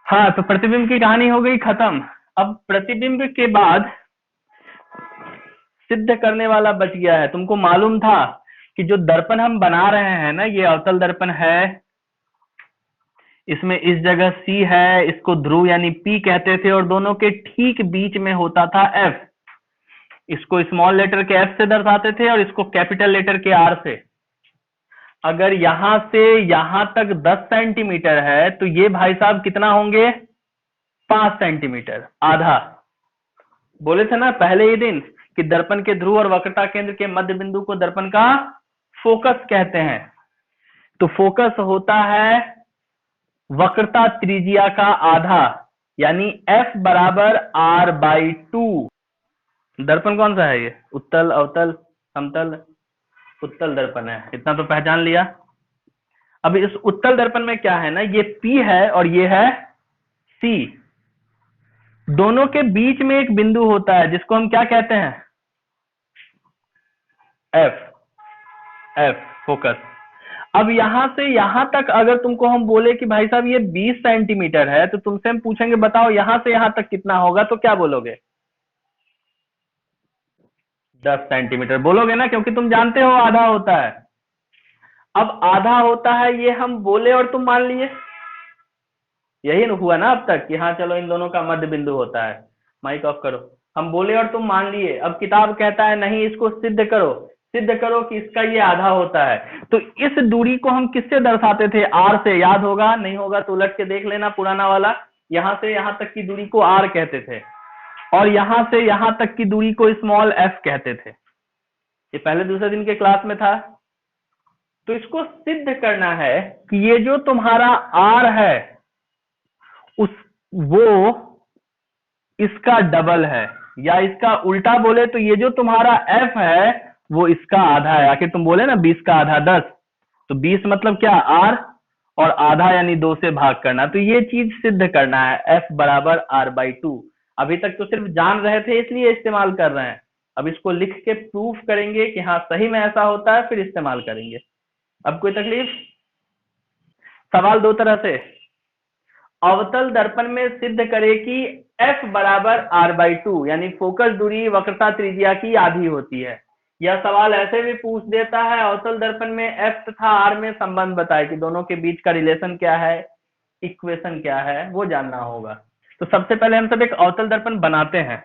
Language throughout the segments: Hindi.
हाँ, तो प्रतिबिंब की कहानी हो गई खत्म। अब प्रतिबिंब के बाद सिद्ध करने वाला बच गया है। तुमको मालूम था कि जो दर्पण हम बना रहे हैं ना, ये अवतल दर्पण है, इसमें इस जगह सी है, इसको ध्रुव यानी पी कहते थे, और दोनों के ठीक बीच में होता था एफ। इसको स्मॉल लेटर के एफ से दर्शाते थे और इसको कैपिटल लेटर के आर से। अगर यहां से यहां तक 10 सेंटीमीटर है तो ये भाई साहब कितना होंगे? 5 सेंटीमीटर, आधा। बोले थे ना पहले ही दिन कि दर्पण के ध्रुव और वक्रता केंद्र के मध्य बिंदु को दर्पण का फोकस कहते हैं। तो फोकस होता है वक्रता त्रिज्या का आधा, यानी F बराबर R/2। दर्पण कौन सा है? ये उत्तल, अवतल, समतल, उत्तल दर्पण है। इतना तो पहचान लिया। अब इस उत्तल दर्पण में क्या है ना, ये P है और ये है C। दोनों के बीच में एक बिंदु होता है जिसको हम क्या कहते हैं? F। F focus. अब यहां से यहां तक अगर तुमको हम बोले कि भाई साहब ये 20 सेंटीमीटर है, तो तुमसे हम पूछेंगे बताओ यहां से यहां तक कितना होगा, तो क्या बोलोगे? 10 सेंटीमीटर बोलोगे ना, क्योंकि तुम जानते हो आधा होता है। अब आधा होता है ये हम बोले और तुम मान लिए, यही हुआ ना अब तक कि हाँ चलो इन दोनों का मध्य बिंदु होता है। माइक ऑफ करो। हम बोले और तुम मान लिए। अब किताब कहता है नहीं, इसको सिद्ध करो, सिद्ध करो कि इसका ये आधा होता है। तो इस दूरी को हम किससे दर्शाते थे? आर से। याद होगा, नहीं होगा तो उलट के देख लेना पुराना वाला। यहां से यहां तक की दूरी को आर कहते थे और यहां से यहां तक की दूरी को स्मॉल एफ कहते थे। ये पहले दूसरे दिन के क्लास में था। तो इसको सिद्ध करना है कि ये जो तुम्हारा आर है उस वो इसका डबल है, या इसका उल्टा बोले तो ये जो तुम्हारा एफ है वो इसका आधा है। आखिर तुम बोले ना 20 का आधा 10, तो 20 मतलब क्या? आर, और आधा यानी 2 से भाग करना। तो ये चीज सिद्ध करना है, एफ बराबर R/2। अभी तक तो सिर्फ जान रहे थे इसलिए इस्तेमाल कर रहे हैं। अब इसको लिख के प्रूफ करेंगे कि हाँ सही में ऐसा होता है, फिर इस्तेमाल करेंगे। अब कोई तकलीफ? सवाल दो तरह से। अवतल दर्पण में सिद्ध करे कि F बराबर R/2, यानी फोकस दूरी वक्रता त्रिज्या की आधी होती है। यह सवाल ऐसे भी पूछ देता है अवतल दर्पण में F तथा R में संबंध बताए कि दोनों के बीच का रिलेशन क्या है, इक्वेशन क्या है, वो जानना होगा। तो सबसे पहले हम सब एक अवतल दर्पण बनाते हैं।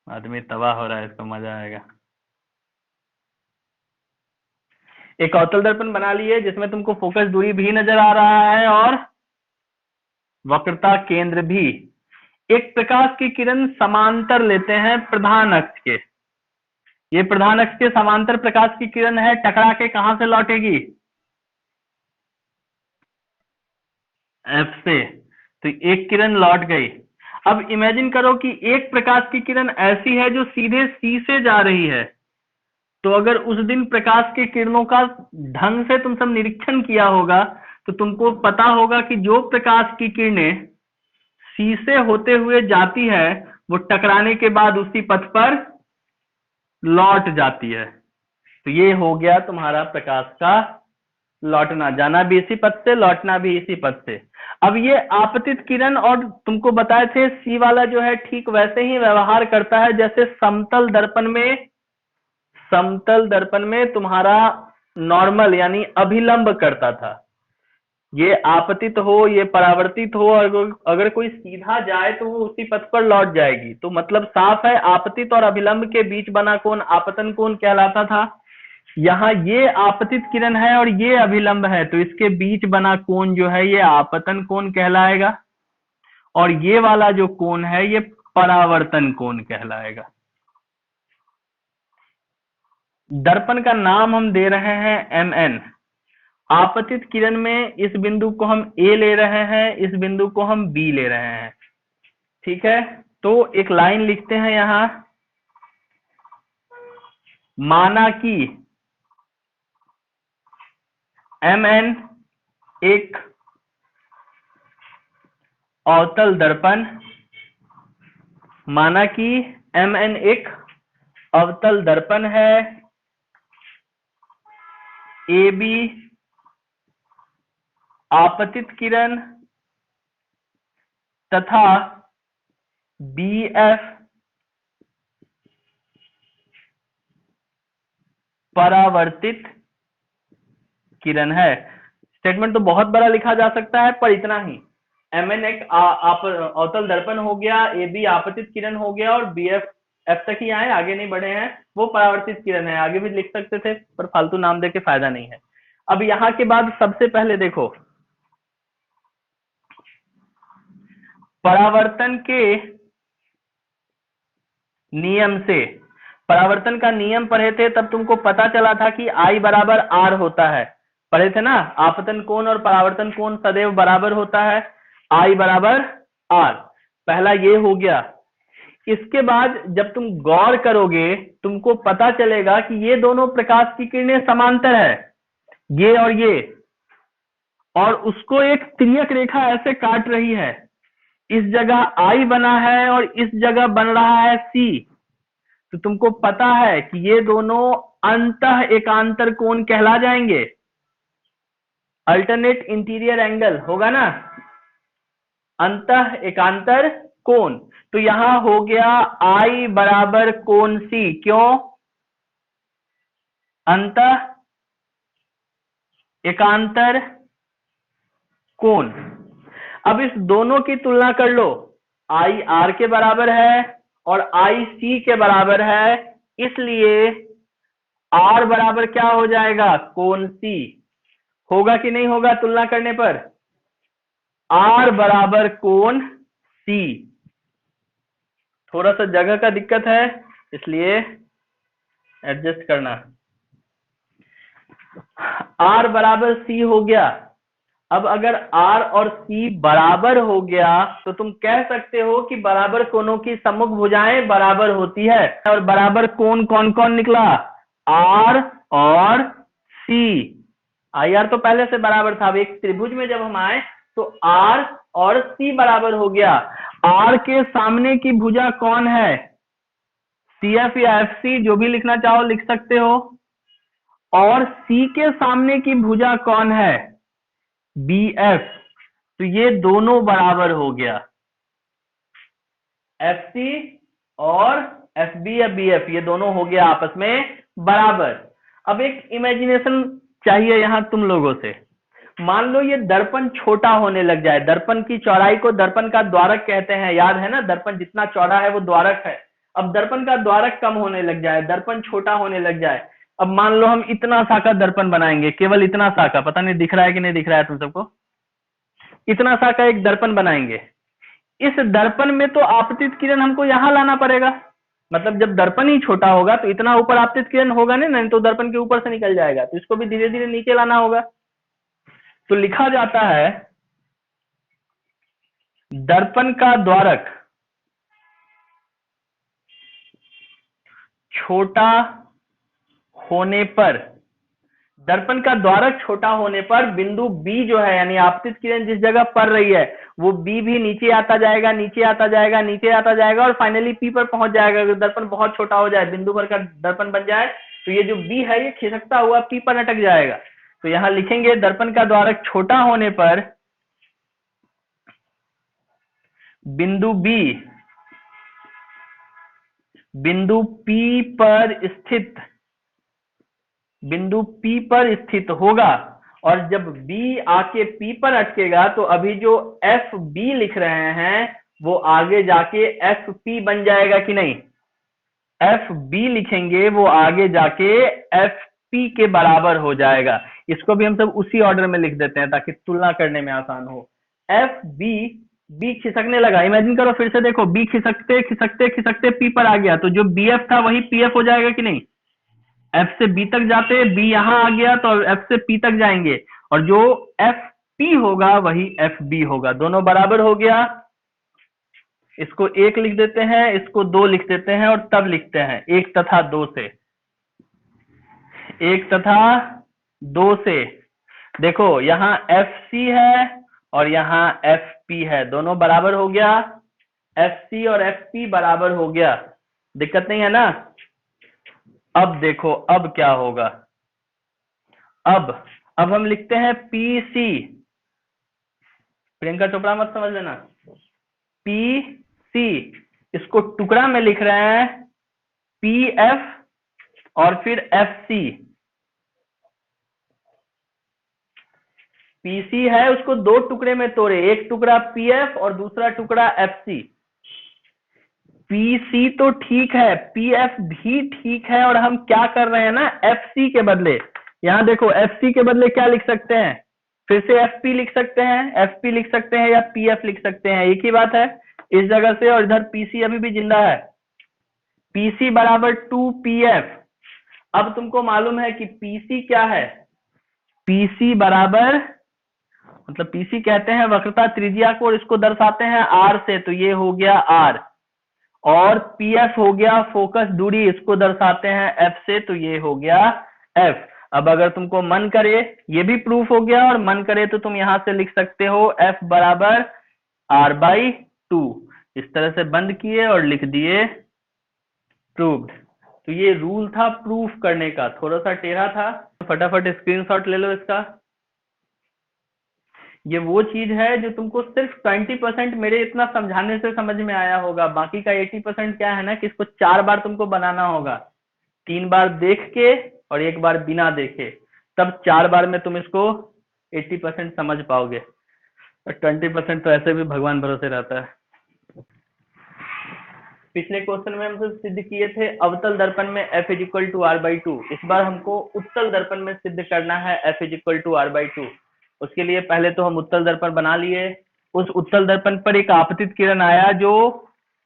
आदमी तबाह हो रहा है, इसको मजा आएगा। एक अवतल दर्पण बना लिए जिसमें तुमको फोकस दूरी भी नजर आ रहा है और वक्रता केंद्र भी। एक प्रकाश की किरण समांतर लेते हैं प्रधान अक्ष के। ये प्रधान अक्ष के समांतर प्रकाश की किरण है, टकरा के कहां से लौटेगी? एफ से। तो एक किरण लौट गई। अब इमेजिन करो कि एक प्रकाश की किरण ऐसी है जो सीधे सी से जा रही है। तो अगर उस दिन प्रकाश की किरणों का ढंग से तुम सब निरीक्षण किया होगा तो तुमको पता होगा कि जो प्रकाश की किरणें सी से होते हुए जाती है वो टकराने के बाद उसी पथ पर लौट जाती है। तो ये हो गया तुम्हारा प्रकाश का लौटना, जाना भी इसी पथ से, लौटना भी इसी पथ से। अब ये आपतित किरण, और तुमको बताए थे सी वाला जो है ठीक वैसे ही व्यवहार करता है जैसे समतल दर्पण में तुम्हारा नॉर्मल यानी अभिलंब करता था। ये आपतित हो, ये परावर्तित हो, अगर कोई सीधा जाए तो वो उसी पथ पर लौट जाएगी। तो मतलब साफ है, आपतित और अभिलंब के बीच बना कोण आपतन कोण कहलाता था। यहाँ ये आपतित किरण है और ये अभिलंब है, तो इसके बीच बना कोण जो है ये आपतन कोण कहलाएगा, और ये वाला जो कोण है ये परावर्तन कोण कहलाएगा। दर्पण का नाम हम दे रहे हैं MN। आपतित किरण में इस बिंदु को हम A ले रहे हैं, इस बिंदु को हम B ले रहे हैं। ठीक है, तो एक लाइन लिखते हैं यहां, माना कि MN एक अवतल दर्पण माना कि Mn एक अवतल दर्पण है, AB आपतित किरण तथा BF परावर्तित किरण है। स्टेटमेंट तो बहुत बड़ा लिखा जा सकता है, पर इतना ही, Mn एक अवतल दर्पण हो गया, AB आपतित किरण हो गया, और BF F तक ही आए, आगे नहीं बढ़े हैं, वो परावर्तित किरण है। आगे भी लिख सकते थे, पर फालतू नाम देके फायदा नहीं है। अब यहां के बाद सबसे पहले देखो, परावर्तन के नियम से, परावर्तन का नियम पढ़े थे, तब तुमको पता चला था कि I बराबर R होता है। पढ़े थे ना, आपतन कोण और परावर्तन कोण सदैव बराबर होता है, I बराबर R। पहला ये हो गया। इसके बाद जब तुम गौर करोगे, तुमको पता चलेगा कि ये दोनों प्रकाश की किरणें समांतर है, ये और उसको एक तिर्यक रेखा ऐसे काट रही है। इस जगह I बना है और इस जगह बन रहा है C। तो तुमको पता है कि ये दोनों अंतः एकांतर कोण कहला जाएंगे। अल्टरनेट इंटीरियर एंगल होगा ना, अंतः एकांतर कोण। तो यहां हो गया I बराबर कोण C। क्यों? अंतः एकांतर कोण। अब इस दोनों की तुलना कर लो, I R के बराबर है और I C के बराबर है, इसलिए R बराबर क्या हो जाएगा? कोण C। होगा कि नहीं होगा तुलना करने पर? R बराबर कोण C। थोड़ा सा जगह का दिक्कत है, इसलिए एडजस्ट करना। R बराबर C हो गया। अब अगर R और C बराबर हो गया तो तुम कह सकते हो कि बराबर कोणों की सम्मुख भुजाएं बराबर होती है। और बराबर कोण कौन कौन निकला? R और C। IR तो पहले से बराबर था, अब एक त्रिभुज में जब हम आए तो R और C बराबर हो गया। R के सामने की भुजा कौन है? CF या FC, जो भी लिखना चाहो लिख सकते हो। और C के सामने की भुजा कौन है? BF। तो ये दोनों बराबर हो गया, FC और FB या BF, ये दोनों हो गया आपस में बराबर। अब एक इमेजिनेशन चाहिए यहां तुम लोगों से। मान लो ये दर्पण छोटा होने लग जाए, दर्पण की चौड़ाई को दर्पण का द्वारक कहते हैं, याद है ना, दर्पण जितना चौड़ा है वो द्वारक है। अब दर्पण का द्वारक कम होने लग जाए, दर्पण छोटा होने लग जाए। अब मान लो हम इतना सा का दर्पण बनाएंगे, केवल इतना सा का, पता नहीं दिख रहा है कि नहीं दिख रहा है तुम सबको, इतना सा का एक दर्पण बनाएंगे। इस दर्पण में तो आपतित किरण हमको यहां लाना पड़ेगा, मतलब जब दर्पण ही छोटा होगा तो इतना ऊपर आपतित किरण होगा नहीं तो दर्पण के ऊपर से निकल जाएगा, तो इसको भी धीरे धीरे नीचे लाना होगा। तो लिखा जाता है दर्पण का द्वारक छोटा होने पर, दर्पण का द्वारक छोटा होने पर बिंदु B जो है, यानी आपतित किरण जिस जगह पड़ रही है, वो B भी नीचे आता जाएगा, नीचे आता जाएगा, नीचे आता जाएगा, और फाइनली P पर पहुंच जाएगा। अगर दर्पण बहुत छोटा हो जाए, बिंदु भर का दर्पण बन जाए, तो ये जो B है ये खिसकता हुआ P पर अटक जाएगा। तो यहां लिखेंगे दर्पण का द्वारक छोटा होने पर बिंदु B बिंदु P पर स्थित, बिंदु P पर स्थित होगा। और जब B आके P पर अटकेगा तो अभी जो FB लिख रहे हैं वो आगे जाके FP बन जाएगा कि नहीं? FB लिखेंगे वो आगे जाके FP के बराबर हो जाएगा। इसको भी हम सब उसी ऑर्डर में लिख देते हैं ताकि तुलना करने में आसान हो। FB, B खिसकने लगा, इमेजिन करो, फिर से देखो, B खिसकते खिसकते खिसकते P पर आ गया, तो जो BF था वही PF हो जाएगा कि नहीं? F से B तक जाते, B यहां आ गया तो F से P तक जाएंगे, और जो FP होगा वही FB होगा, दोनों बराबर हो गया। इसको 1 लिख देते हैं, इसको 2 लिख देते हैं, और तब लिखते हैं 1 तथा 2 से, 1 तथा 2 से। देखो यहां FC है और यहां FP है, दोनों बराबर हो गया। FC और FP बराबर हो गया, दिक्कत नहीं है ना। अब देखो अब क्या होगा, अब हम लिखते हैं PC, प्रियंका चोपड़ा मत समझ लेना, PC, इसको टुकड़ा में लिख रहे हैं PF और फिर FC। PC है उसको दो टुकड़े में तोड़े, एक टुकड़ा PF और दूसरा टुकड़ा FC। PC तो ठीक है, PF भी ठीक है, और हम क्या कर रहे हैं ना, FC के बदले, यहां देखो FC के बदले क्या लिख सकते हैं, फिर से FP लिख सकते हैं, FP लिख सकते हैं या PF लिख सकते हैं, एक ही बात है इस जगह से, और इधर PC अभी भी जिंदा है। PC बराबर 2PF। अब तुमको मालूम है कि PC क्या है, PC बराबर, मतलब PC कहते हैं वक्रता त्रिज्या को, और इसको दर्शाते हैं R से, तो ये हो गया R, और PF हो गया फोकस दूरी, इसको दर्शाते हैं F से, तो ये हो गया F। अब अगर तुमको मन करे, ये भी प्रूफ हो गया, और मन करे तो तुम यहां से लिख सकते हो F बराबर R/2, इस तरह से बंद किए और लिख दिए प्रूव्ड। तो ये रूल था प्रूफ करने का, थोड़ा सा टेढ़ा था, फटाफट स्क्रीनशॉट ले लो इसका। ये वो चीज है जो तुमको सिर्फ 20% मेरे इतना समझाने से समझ में आया होगा, बाकी का 80% क्या है ना कि इसको 4 बार तुमको बनाना होगा, 3 बार देख के और 1 बार बिना देखे, तब 4 बार में तुम इसको 80% समझ पाओगे, और 20% तो ऐसे भी भगवान भरोसे रहता है। पिछले क्वेश्चन में हम सिद्ध किए थे अवतल दर्पण में F = R/2, इस बार हमको उत्तल दर्पण में सिद्ध करना है F = R/2। उसके लिए पहले तो हम उत्तल दर्पण बना लिए, उस उत्तल दर्पण पर एक आपतित किरण आया जो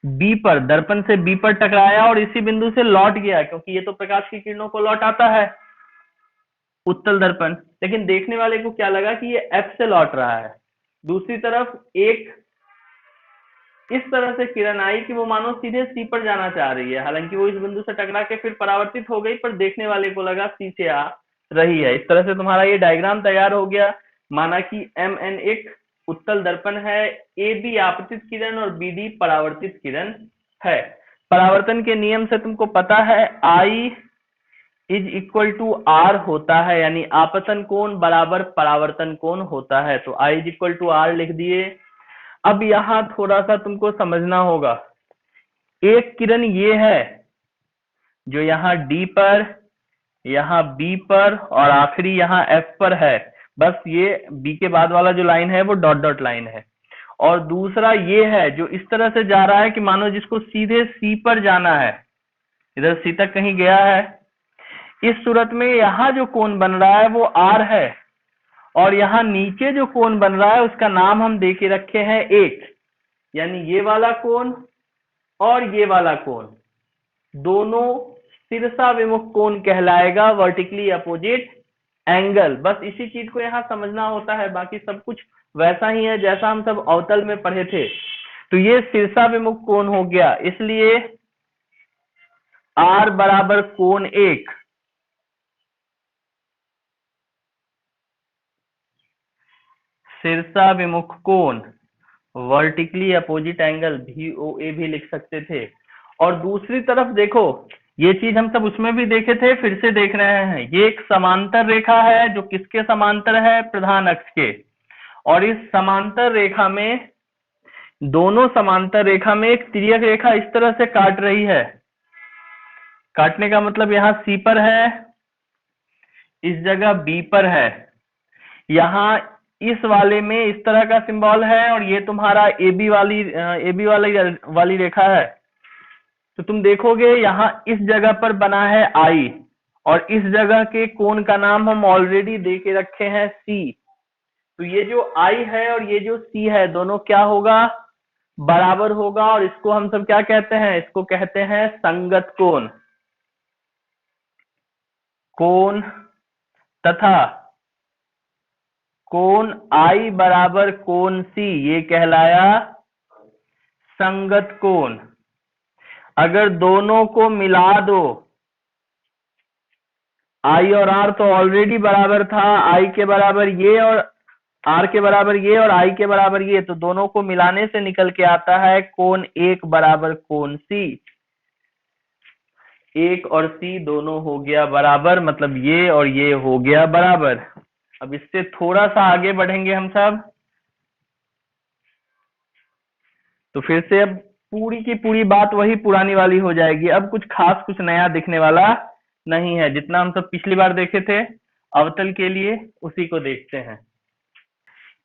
B पर, दर्पण से B पर टकराया और इसी बिंदु से लौट गया, क्योंकि ये तो प्रकाश की किरणों को लौट आता है उत्तल दर्पण, लेकिन देखने वाले को क्या लगा कि ये F से लौट रहा है। दूसरी तरफ एक इस तरह से किरण आई कि वो मानो सीधे C पर जाना चाह रही है, हालांकि वो इस बिंदु से टकरा के फिर परावर्तित हो गई, पर देखने वाले को लगा C से आ रही है। इस तरह से तुम्हारा ये डायग्राम तैयार हो गया, माना कि MN एक उत्तल दर्पण है, AB आपतित किरण और BD परावर्तित किरण है। परावर्तन के नियम से तुमको पता है I = R होता है, यानी आपतन कोण बराबर परावर्तन कोण होता है, तो I = R लिख दिए। अब यहां थोड़ा सा तुमको समझना होगा, एक किरण ये है जो यहाँ D पर, यहाँ B पर और आखिरी यहाँ F पर है, बस ये B के बाद वाला जो लाइन है वो डॉट डॉट लाइन है, और दूसरा ये है जो इस तरह से जा रहा है कि मानो जिसको सीधे C पर जाना है, इधर C तक कहीं गया है। इस सूरत में यहाँ जो कोण बन रहा है वो R है, और यहाँ नीचे जो कोण बन रहा है उसका नाम हम दे के रखे हैं 1, यानी ये वाला कोण और ये वाला कोण दोनों शीर्षा विमुख कोण कहलाएगा, वर्टिकली अपोजिट एंगल। बस इसी चीज को यहाँ समझना होता है, बाकी सब कुछ वैसा ही है जैसा हम सब अवतल में पढ़े थे। तो ये शीर्षा विमुख कोण हो गया, इसलिए R बराबर कोण 1, शीर्षा विमुख कोण, वर्टिकली अपोजिट एंगल VOA भी लिख सकते थे। और दूसरी तरफ देखो, ये चीज हम सब उसमें भी देखे थे, फिर से देख रहे हैं, ये एक समांतर रेखा है जो किसके समांतर है, प्रधान अक्ष के, और इस समांतर रेखा में, दोनों समांतर रेखा में एक तिर्यक रेखा इस तरह से काट रही है, काटने का मतलब यहाँ C पर है, इस जगह B पर है, यहाँ इस वाले में इस तरह का सिंबल है, और ये तुम्हारा AB वाली रेखा है। तो तुम देखोगे यहाँ इस जगह पर बना है I, और इस जगह के कोण का नाम हम ऑलरेडी दे के रखे हैं C। तो ये जो I है और ये जो C है दोनों क्या होगा, बराबर होगा, और इसको हम सब क्या कहते हैं, इसको कहते हैं संगत कोण, कोण तथा कोण I बराबर कोण C, ये कहलाया संगत कोण। अगर दोनों को मिला दो, I और R तो ऑलरेडी बराबर था, I के बराबर ये और आर के बराबर ये और आई के बराबर ये, तो दोनों को मिलाने से निकल के आता है कोण 1 बराबर कोण सी। 1 और सी दोनों हो गया बराबर, मतलब ये और ये हो गया बराबर। अब इससे थोड़ा सा आगे बढ़ेंगे हम सब, तो फिर से अब पूरी की पूरी बात वही पुरानी वाली हो जाएगी। अब कुछ खास कुछ नया दिखने वाला नहीं है, जितना हम सब पिछली बार देखे थे अवतल के लिए उसी को देखते हैं।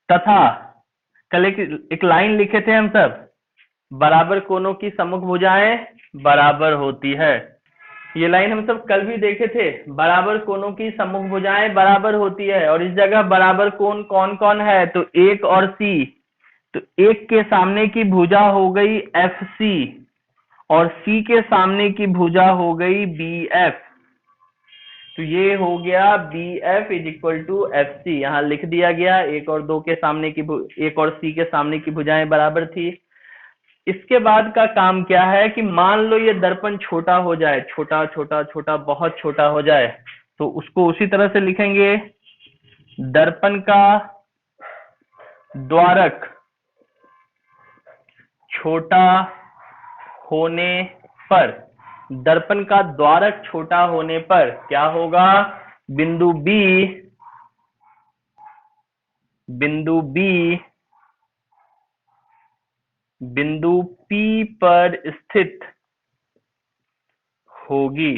तथा कल एक लाइन लिखे थे हम सब, बराबर कोनों की सम्मुख भुजाएं बराबर होती है। ये लाइन हम सब कल भी देखे थे, बराबर कोनों की सम्मुख भुजाएं बराबर होती है। और इस जगह बराबर कोण कौन कौन है, तो 1 और सी। तो 1 के सामने की भुजा हो गई एफ सी और सी के सामने की भुजा हो गई बी एफ। तो ये हो गया B F is equal to F C, यहां लिख दिया गया। 1 और 2 के सामने की 1 और सी के सामने की भुजाएं बराबर थी। इसके बाद का काम क्या है कि मान लो ये दर्पण छोटा हो जाए, छोटा छोटा छोटा बहुत छोटा हो जाए, तो उसको उसी तरह से लिखेंगे, दर्पण का द्वारक छोटा होने पर, दर्पण का द्वारक छोटा होने पर क्या होगा, बिंदु P पर स्थित होगी।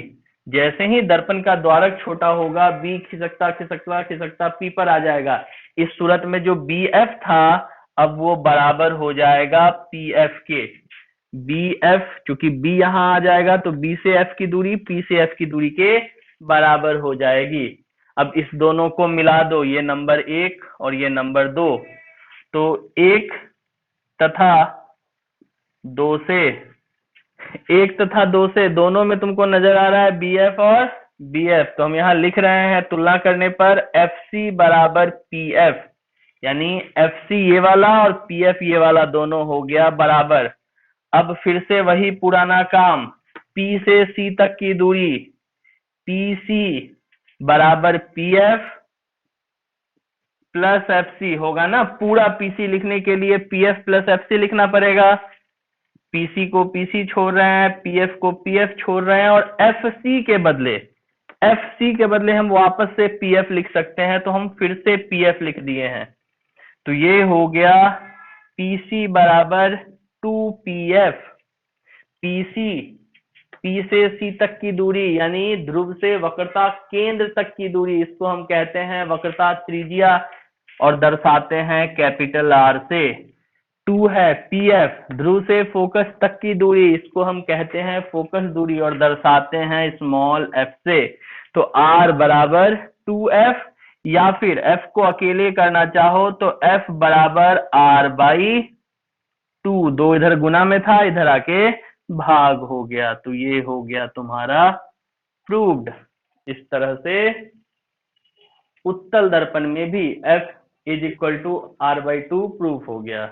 जैसे ही दर्पण का द्वारक छोटा होगा, बी खिसकता खिसकता खिसकता P पर आ जाएगा। इस सूरत में जो BF था अब वो बराबर हो जाएगा PF के। BF, चूंकि B यहां आ जाएगा तो B से F की दूरी P से F की दूरी के बराबर हो जाएगी। अब इस दोनों को मिला दो, ये नंबर 1 और ये नंबर 2, तो 1 तथा 2 से, 1 तथा 2 से दोनों में तुमको नजर आ रहा है BF और BF, तो हम यहाँ लिख रहे हैं तुलना करने पर FC बराबर PF, यानी FC ये वाला और PF ये वाला दोनों हो गया बराबर। अब फिर से वही पुराना काम, P से C तक की दूरी PC बराबर PF प्लस FC होगा ना। पूरा PC लिखने के लिए PF प्लस FC लिखना पड़ेगा। PC को PC छोड़ रहे हैं, PF को PF छोड़ रहे हैं, और FC के बदले हम वापस से PF लिख सकते हैं, तो हम फिर से PF लिख दिए हैं। तो ये हो गया PC बराबर 2PF। PC P से C तक की दूरी यानी ध्रुव से वक्रता केंद्र तक की दूरी, इसको हम कहते हैं वक्रता त्रिज्या और दर्शाते हैं कैपिटल R से। 2 है PF ध्रुव से फोकस तक की दूरी, इसको हम कहते हैं फोकस दूरी और दर्शाते हैं स्मॉल f से। तो R बराबर 2F, या फिर F को अकेले करना चाहो तो F बराबर R बाई 2। 2 इधर गुना में था, इधर आके भाग हो गया, तो ये हो गया तुम्हारा प्रूव्ड। इस तरह से उत्तल दर्पण में भी F is equal to R by 2 proof हो गया।